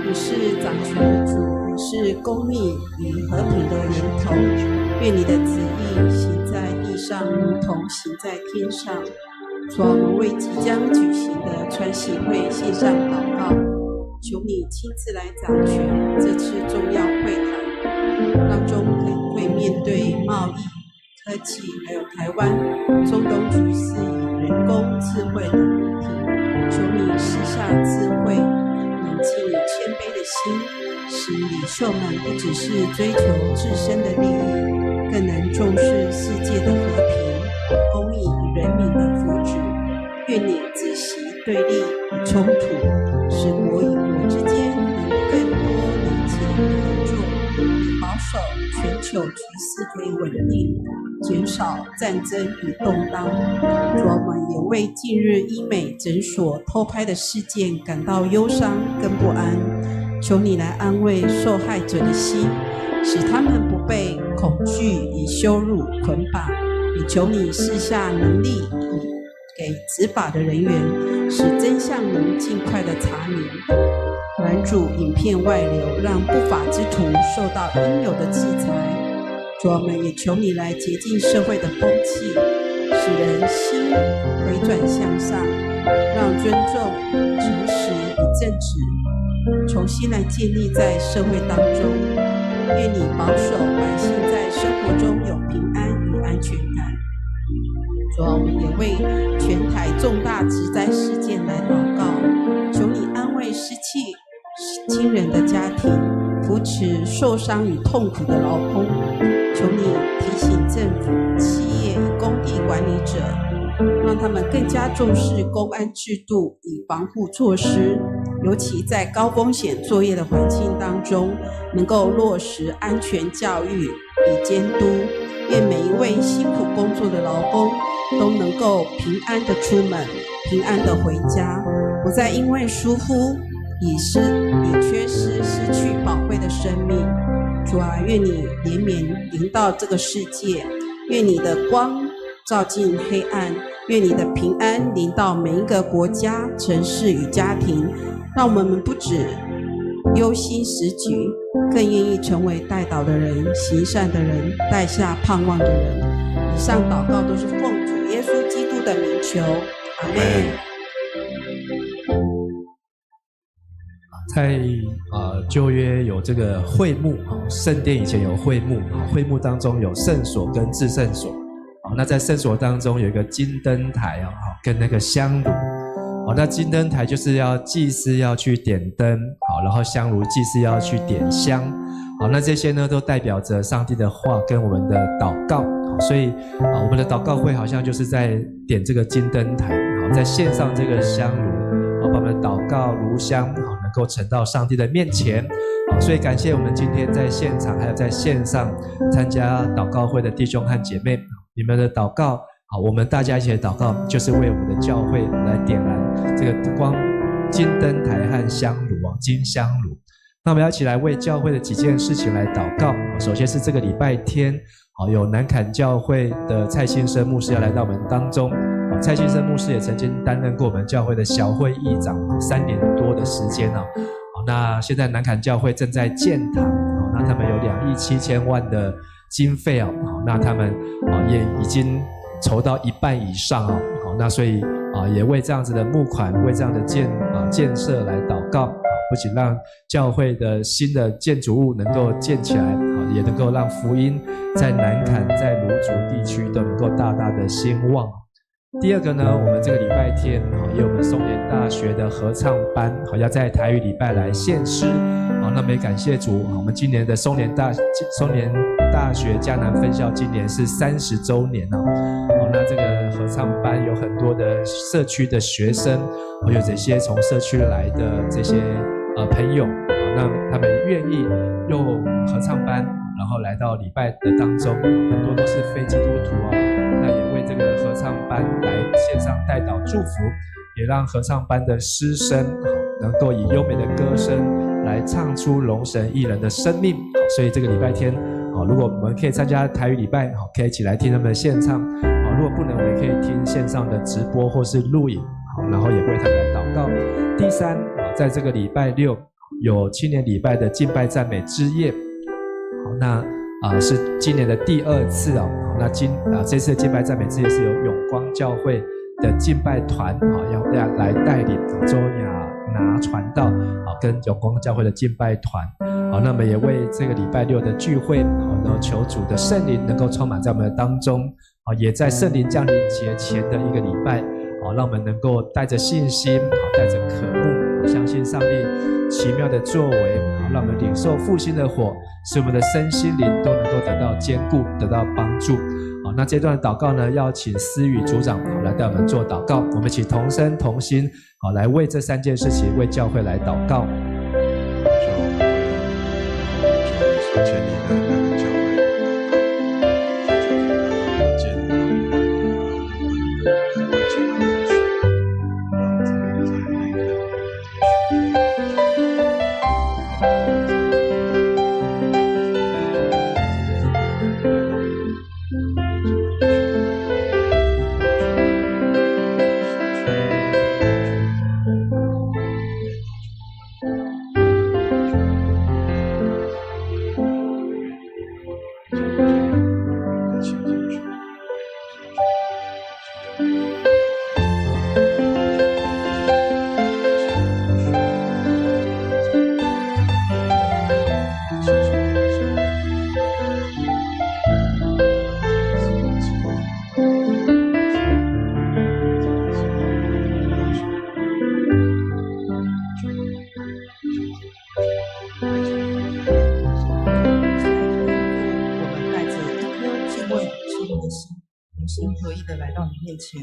你是掌权的主，你是公义与和平的源头。愿你的旨意行在地上，如同行在天上。主，我们为即将举行的穿洗会献上祷告，求你亲自来掌权这次重要会谈当中，可能会面对贸易、科技，还有台湾、中东局势以人工智慧的议题。求你施下智慧，能尽你谦卑的心，使领袖们不只是追求自身的利益，更能重视世界的和平、公义与人民的福祉。愿你止息对立与冲突，使国与国之间能更多理解合作，以保守全球局势可以稳定，减少战争与动荡。主，我们也为近日医美诊所偷拍的事件感到忧伤跟不安，求你来安慰受害者的心，使他们不被恐惧与羞辱捆绑，也求你赐下能力给执法的人员，使真相能尽快的查明，拦阻影片外流，让不法之徒受到应有的制裁。主，我们也求你来洁净社会的风气，使人心回转向上，让尊重、诚实与正直重新来建立在社会当中。愿你保守百姓在生活中有平安与安全感。主，我们也为全台重大职灾事件来祷告，求你安慰失去亲人的家庭，扶持受伤与痛苦的劳工。求你提醒政府、企业与工地管理者，让他们更加重视公安制度与防护措施，尤其在高风险作业的环境当中，能够落实安全教育与监督。愿每一位辛苦工作的劳工都能够平安的出门，平安的回家，不再因为疏忽以缺失失去宝贵的生命。主啊，愿你怜悯临到这个世界，愿你的光照进黑暗，愿你的平安临到每一个国家、城市与家庭，让我们不止忧心时局，更愿意成为带导的人、行善的人、带下盼望的人。以上祷告都是奉主耶稣基督的名求，阿们。在旧约有这个会幕，圣殿以前有会幕，会幕当中有圣所跟至圣所。那在圣所当中有一个金灯台跟那个香炉。那金灯台就是要祭司要去点灯，然后香炉祭司要去点香。那这些呢都代表着上帝的话跟我们的祷告。所以我们的祷告会好像就是在点这个金灯台，在献上这个香炉，把我们的祷告炉香能够呈到上帝的面前。所以感谢我们今天在现场还有在线上参加祷告会的弟兄和姐妹，你们的祷告我们大家一起的祷告就是为我们的教会来点燃这个光金灯台和香炉金香炉。那我们要一起来为教会的几件事情来祷告。首先是这个礼拜天有南坎教会的蔡先生牧师要来到我们当中。蔡先生牧师也曾经担任过我们教会的小会议长3年多的时间。那现在南坎教会正在建堂，那他们有2亿7千万的经费那他们也已经筹到一半以上那所以也为这样子的募款，为这样的建设来祷告，不仅让教会的新的建筑物能够建起来，也能够让福音在南坎在芦竹地区都能够大大的兴旺。第二个呢，我们这个礼拜天也有我们松联大学的合唱班要在台语礼拜来献诗。那么也感谢主，我们今年的松联大学嘉南分校今年是30周年那这个合唱班有很多的社区的学生，有这些从社区来的这些朋友，那他们愿意用合唱班然后来到礼拜的当中，很多都是非基督徒那也为这个合唱班来献上代祷祝福，也让合唱班的师生能够以优美的歌声来唱出荣神益人的生命。所以这个礼拜天如果我们可以参加台语礼拜，可以一起来听他们的献唱，如果不能我们也可以听线上的直播或是录影，然后也为他们来祷告。第三，在这个礼拜六有青年礼拜的敬拜赞美之夜，那是今年的第2次那这次的敬拜赞美之夜是由永光教会的敬拜团要来带领周雅拿传道跟永光教会的敬拜团那么也为这个礼拜六的聚会然后求主的圣灵能够充满在我们的当中也在圣灵降临节前的一个礼拜让我们能够带着信心带着渴慕相信上帝奇妙的作为让我们领受复兴的火，使我们的身心灵都能够得到坚固得到帮助那这段祷告呢，要请思雨组长来带我们做祷告，我们一起同声同心来为这3件事情为教会来祷告。同心合意的来到你面前，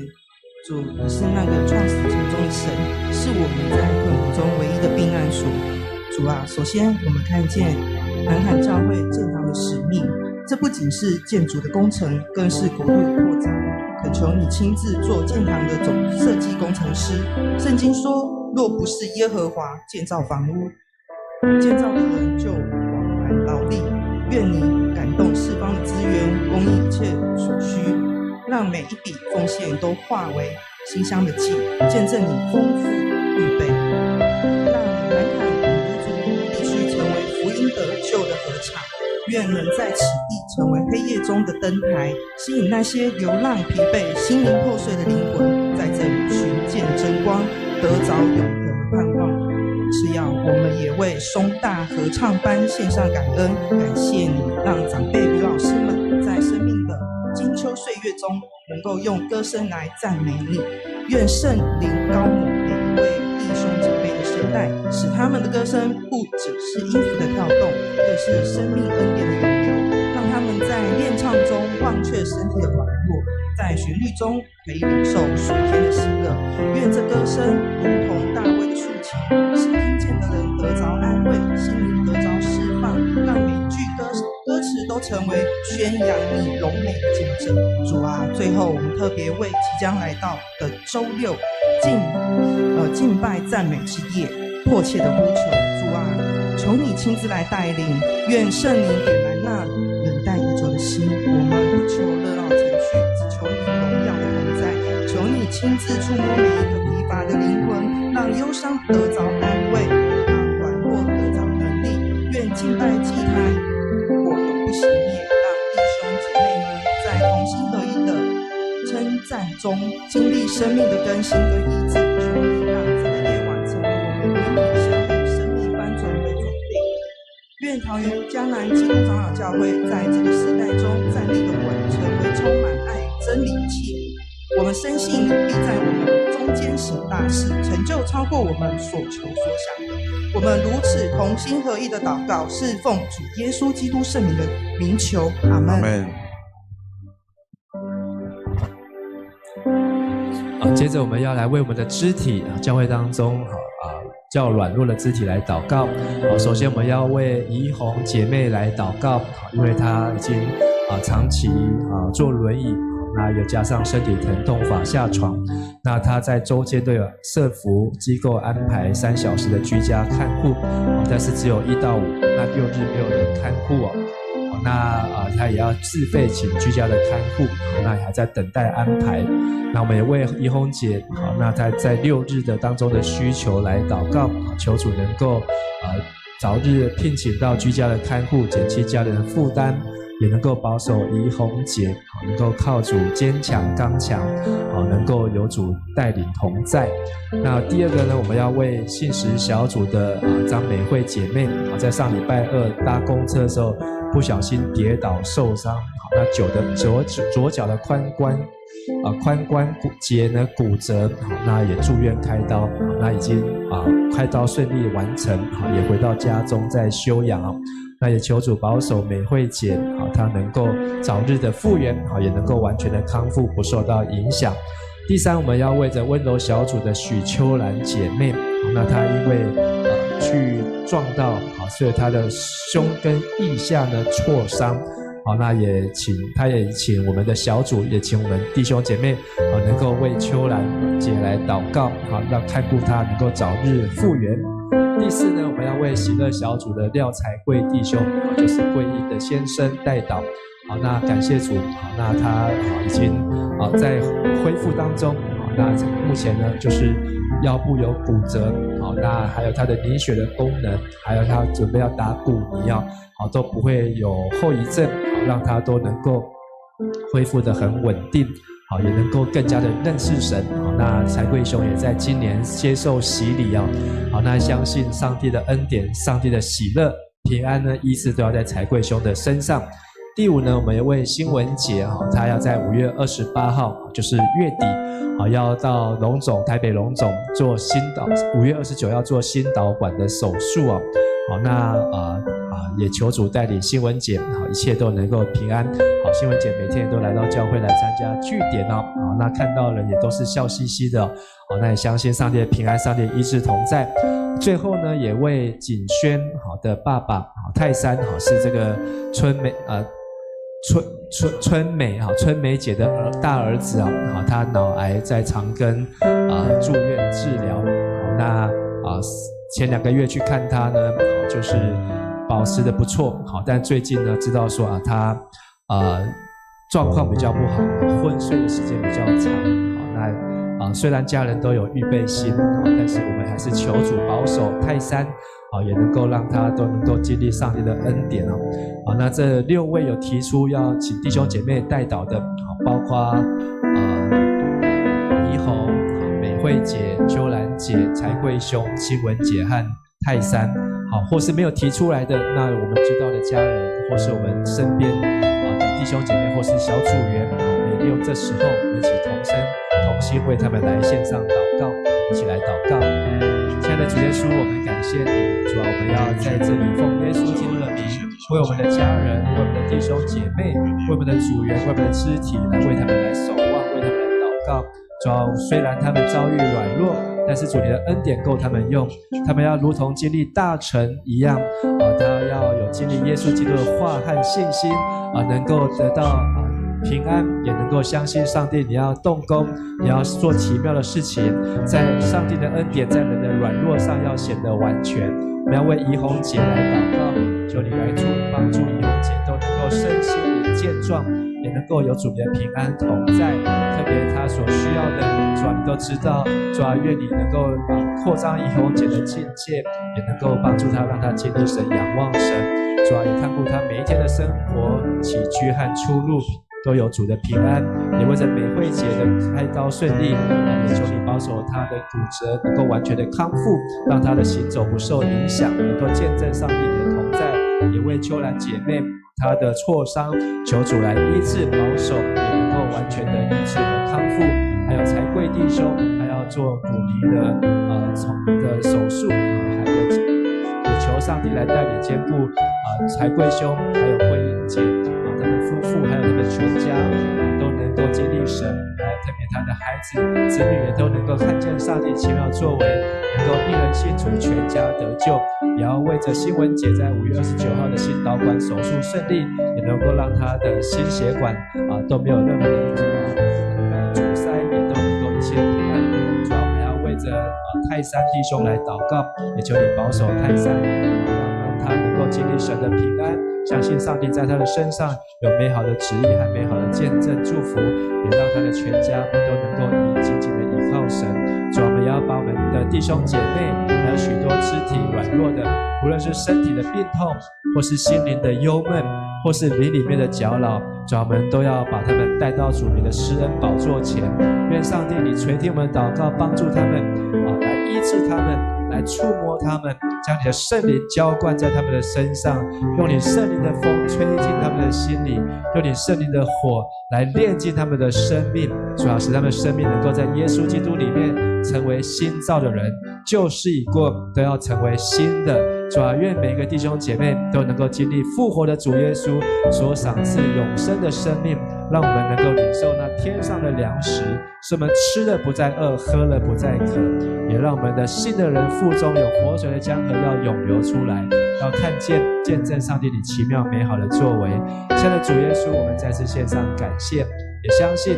主，你是那个创始成终的神，是我们在困苦中唯一的避难所。主啊，首先我们看见南坎教会建堂的使命，这不仅是建筑的工程，更是国度的扩张。恳求你亲自做建堂的总设计工程师。圣经说，若不是耶和华建造房屋，建造的人就枉然劳力。愿你感动四方的资源，供应一切所需，让每一笔奉献都化为馨香的祭，见证你丰富预备，让南坎五族地区成为福音得救的禾场。愿能在此地成为黑夜中的灯台，吸引那些流浪疲惫、心灵破碎的灵魂，在这里寻见真光，得着永恒的盼望。是要我们也为松大合唱班献上感恩，感谢你让长辈与老师们在生命的金秋岁月中，能够用歌声来赞美你。愿圣灵高抹每一位弟兄姐妹的声带，使他们的歌声不只是音符的跳动，更是生命恩典的源流，让他们在练唱中忘却身体的软弱，在旋律中可以领受属天的喜乐。愿这歌声如同大卫的竖琴，使听见的人得着安慰，心灵得着释放，让每一句歌词都成为宣扬你荣美的见证。主啊，最后我们特别为即将来到的周六敬拜赞美之夜迫切的呼求。主啊，求你亲自来带领，愿圣灵点燃那冷淡已久的心。我们不求热闹程序，只求你荣耀的同在。求你亲自触摸每一个疲乏的灵魂，让忧伤得着安慰，让软弱得着能力。愿敬拜祭坛火永不熄灭，让弟兄姐妹们在同心合一的称赞中经历生命的更新跟医治。求你让这个夜晚成为我们与你相遇、生命翻转的准备。愿桃园迦南基督长老教会在这个时代中站立的稳，成为充满爱与真理的器皿。我们深信你必在我们中间行大事，成就超过我们所求所想的。我们如此同心合意的祷告，是奉主耶稣基督圣名的名求，阿们。阿们。接着我们要来为我们的肢体教会当中较软弱的肢体来祷告。首先我们要为怡红姐妹来祷告，因为她已经长期坐轮椅，那又加上身体疼痛乏下床，那她在周间都有社福机构安排3小时的居家看护，但是只有1到5，那6日没有人看护那他也要自费请居家的看护，那也还在等待安排。那我们也为怡红姐那她在6日的当中的需求来祷告，求主能够早日聘请到居家的看护，减轻家人的负担，也能够保守怡红姐能够靠主坚强刚强，能够有主带领同在。那第二个呢，我们要为信实小组的张美惠姐妹在上礼拜2搭公车的时候不小心跌倒受伤，那左脚的髋关节呢骨折，那也住院开刀，那已经开刀顺利完成，也回到家中在休养。那也求主保守美惠姐她能够早日的复原，也能够完全的康复，不受到影响。第三，我们要为着温柔小组的许秋兰姐妹，那她因为去撞到，所以她的胸跟腋下呢挫伤，那她也请我们的小组，也请我们弟兄姐妹能够为秋兰姐来祷告，让看顾她能够早日复原。第四呢，我们要为喜乐小组的廖才贵弟兄，就是贵义的先生代祷。那感谢主，那他已经在恢复当中。那目前呢，就是腰部有骨折，那还有他的凝血的功能，还有他准备要打骨泥都不会有后遗症，让他都能够恢复得很稳定。也能够更加的认识神。那才贵兄也在今年接受洗礼那相信上帝的恩典、上帝的喜乐、平安呢，依次都要在才贵兄的身上。第五呢，我们也为新闻节他要在5月28号，就是月底要到台北荣总做5月29要做心导管的手术那也求主带领新闻姐一切都能够平安。新闻姐每天都来到教会来参加据点那看到人也都是笑嘻嘻的好，那也相信上帝的平安，上帝的医治同在。最后呢，也为景轩好的爸爸好泰山好是这个春美姐的大儿子好，他脑癌在长庚住院治疗。好，那前2个月去看他呢，好就是保持的不错，好，但最近呢知道说他状况比较不好，昏睡的时间比较长。好，那虽然家人都有预备心，好，但是我们还是求主保守泰山，好，也能够让他都能够经历上帝的恩典哦。好，那这6位有提出要请弟兄姐妹代祷的，好，包括怡红、美惠姐、秋兰姐、才贵兄、新文姐和泰山。好，或是没有提出来的，那我们知道的家人，或是我们身边的弟兄姐妹，或是小组员，我们利用这时候，我们一起同声同心为他们来献上祷告，一起来祷告。亲爱的主耶稣，我们感谢你，主啊，我们要在这里奉耶稣基督的名，为我们的家人，为我们的弟兄姐妹，为我们的组员，为我们的肢体，来为他们来守望，为他们来祷告。主啊，虽然他们遭遇软弱，但是主你的恩典够他们用，他们要如同经历大成一样他要有经历耶稣基督的话和信心能够得到平安，也能够相信上帝你要动工，你要做奇妙的事情，在上帝的恩典在人的软弱上要显得完全。我们要为怡红姐来祷告，求你来帮助怡红姐都能够身心灵健壮，也能够有主你的平安同在，特别她所需要的，主啊你都知道，主啊愿你能够扩张怡红姐的境界，也能够帮助她，让她经历神，仰望神，主啊也看顾她每一天的生活起居和出入都有主的平安，也为着美惠姐的开刀顺利，也求你保守她的骨折能够完全的康复，让她的行走不受影响，能够见证上帝你的同在，也为秋兰姐妹她的挫伤，求主来医治保守，也能够完全的医治和康复。还有才贵弟兄，还要做骨离的手术，还有也求上帝来带领兼顾才贵兄，还有慧英姐他们夫妇，还有他们全家都能够经历神，特别他的孩子子女也都能够看见上帝奇妙作为，能够一人信主，全家得救。也要为着新文姐在5月29号的心导管手术顺利，也能够让她的心血管都没有任何的阻塞，也都能够一切平安。主要我们要为着泰山弟兄来祷告，也求你保守泰山，让他能够经历神的平安，相信上帝在他的身上有美好的旨意和美好的见证祝福，也让他的全家都能够紧紧的依靠神。主，我们要把我们的弟兄姐妹，还有许多肢体软弱的，无论是身体的病痛，或是心灵的忧闷，或是灵里面的搅扰，主，我们都要把他们带到主你的施恩宝座前。愿上帝你垂听我们的祷告，帮助他们来医治他们，来触摸他们，将你的圣灵浇灌在他们的身上，用你圣灵的风吹进他们的心里，用你圣灵的火来炼净他们的生命，主要使他们的生命能够在耶稣基督里面成为新造的人，旧事已过，都要成为新的。主啊，愿每个弟兄姐妹都能够经历复活的主耶稣所赏赐永生的生命，让我们能够领受那天上的粮食，使我们吃了不再饿，喝了不再渴，也让我们的信的人腹中有活水的江河要涌流出来，要看见见证上帝你奇妙美好的作为。亲爱的主耶稣，我们再次献上感谢，也相信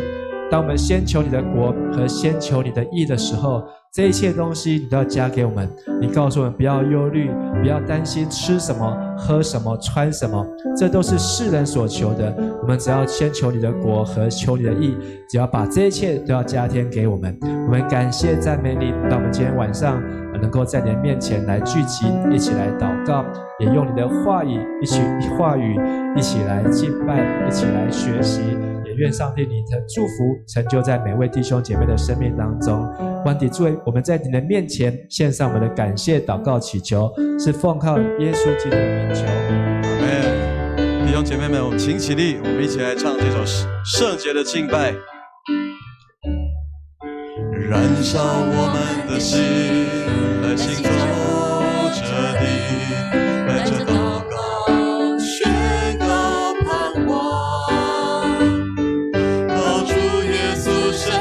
当我们先求你的国和先求你的义的时候，这一切东西你都要加给我们。你告诉我们不要忧虑，不要担心吃什么喝什么穿什么，这都是世人所求的，我们只要先求你的国和求你的义，只要把这一切都要加添给我们。我们感谢赞美你，让我们今天晚上能够在你的面前来聚集，一起来祷告，也用你的话语一起来敬拜，一起来学习，也愿上帝你的祝福成就在每位弟兄姐妹的生命当中。万体诸位，我们在你的面前献上我们的感谢祷告祈求，是奉靠耶稣基督的名求。阿们。弟兄姐妹们，我们请起立，我们一起来唱这首圣洁的敬拜。燃烧我们的心，来行走这地，带着祷告宣告盼望，靠主耶稣神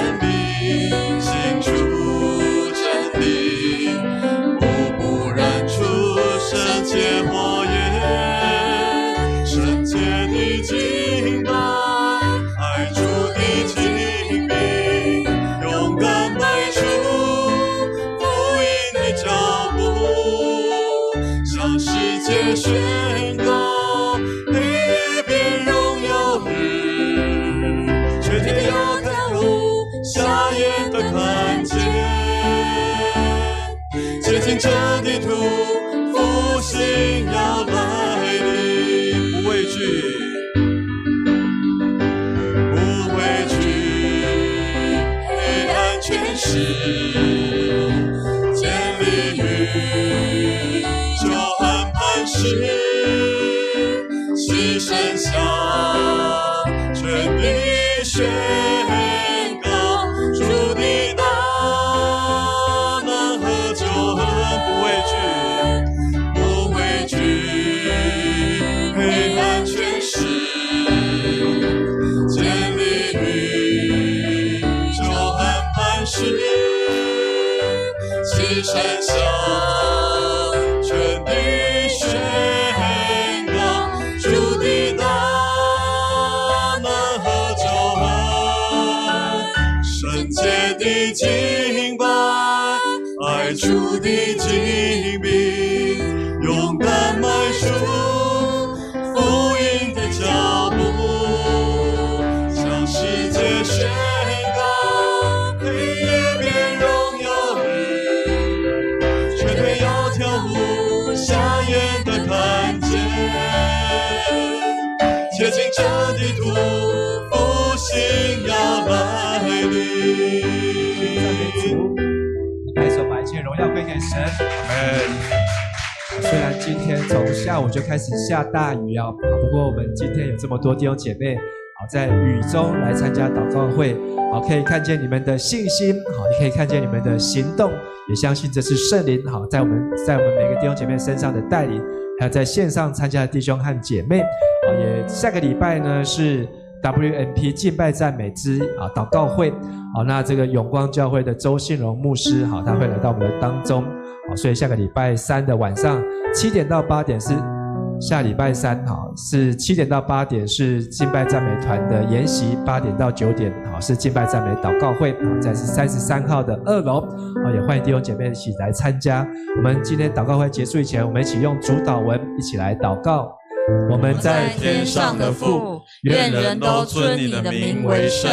这地图，复兴要来临，不畏惧，不畏惧黑暗权势，建立于救恩磐石，齐声响，全地宣告主的大能和救恩，不畏惧，不畏惧黑暗权势，建立于救恩磐石，齐声响，全地宣告主的大能和救恩，圣洁的敬拜，爱主的精兵，勇敢迈出福音的脚步，向世界宣告，黑夜变荣耀日，全队有条路，瞎眼的看见，接近这地图，复兴要来临。赞美主，拍手把一切荣耀归给神。虽然今天从下午就开始下大雨啊，不过我们今天有这么多弟兄姐妹好在雨中来参加祷告会，好可以看见你们的信心，好也可以看见你们的行动，也相信这是圣灵好在我们每个弟兄姐妹身上的带领，还有在线上参加的弟兄和姐妹，好也下个礼拜呢是 WNP 敬拜赞美之祷告会，好那这个永光教会的周信荣牧师好他会来到我们的当中，好所以下个礼拜三的晚上7点到8点是下礼拜三是7点到8点是敬拜赞美团的研习，8点到9点是敬拜赞美祷告会，在是33号的2楼，也欢迎弟兄姐妹一起来参加。我们今天祷告会结束以前，我们一起用主祷文一起来祷告。我们在天上的父，愿人都尊你的名为圣，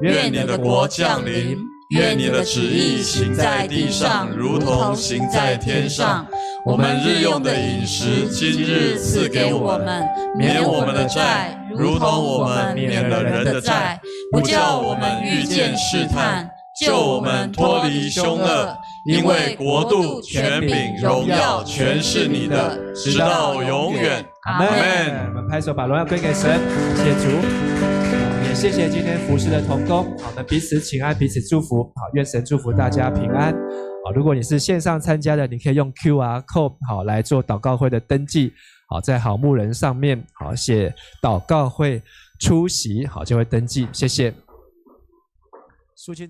愿你的国降临，愿你的旨意行在地上，如同行在天上。我们日用的饮食，今日赐给我们，免我们的债，如同我们免了人的债，不叫我们遇见试探，救我们脱离凶恶。因为国度、权柄、荣耀，全是你的，直到永远。阿们。我们拍手把荣耀归给神，谢谢主。也谢谢今天服事的同工，好，我们彼此请安，彼此祝福，好，愿神祝福大家平安。好，如果你是线上参加的，你可以用 QR code 好来做祷告会的登记，好，在好牧人上面好写祷告会出席，好就会登记，谢谢。苏清